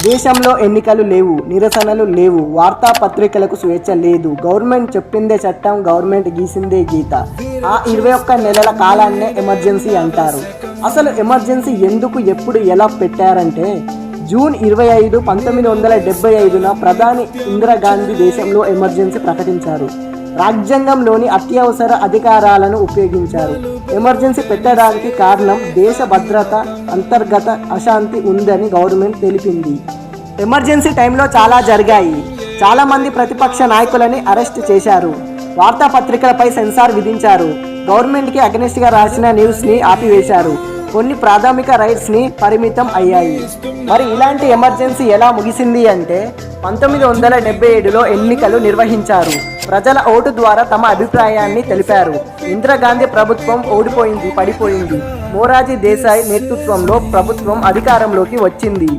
దేశంలో ఎన్నికలు లేవు, నిరసనలు లేవు, వార్తాపత్రికలకు స్వేచ్ఛ లేదు, గవర్నమెంట్ చెప్పిందే చట్టం, గవర్నమెంట్ గీసిందే గీత. ఆ 21 నెలల కాలాన్నే ఎమర్జెన్సీ అంటారు. అసలు ఎమర్జెన్సీ ఎందుకు, ఎప్పుడు, ఎలా పెట్టారంటే జూన్ 25, 1975న ప్రధాని ఇందిరాగాంధీ దేశంలో ఎమర్జెన్సీ ప్రకటించారు. రాజ్యాంగంలోని అత్యవసర అధికారాలను ఉపయోగించారు. ఎమర్జెన్సీ పెట్టడానికి కారణం దేశ భద్రత, అంతర్గత అశాంతి ఉందని గవర్నమెంట్ తెలిపింది. ఎమర్జెన్సీ టైంలో చాలా జరిగాయి. చాలామంది ప్రతిపక్ష నాయకులని అరెస్ట్ చేశారు. వార్తాపత్రికలపై సెన్సార్ విధించారు. గవర్నమెంట్కి అగెనిస్ట్గా రాసిన న్యూస్ని ఆపివేశారు. కొన్ని ప్రాథమిక రైట్స్ని పరిమితం అయ్యాయి. మరి ఇలాంటి ఎమర్జెన్సీ ఎలా ముగిసింది అంటే 1977లో ఎన్నికలు నిర్వహించారు. ప్రజల ఓటు ద్వారా తమ అభిప్రాయాన్ని తెలిపారు. ఇందిరాగాంధీ ప్రభుత్వం ఓడిపోయింది, పడిపోయింది. మొరార్జీ దేశాయ్ నేతృత్వంలో ప్రభుత్వం అధికారంలోకి వచ్చింది.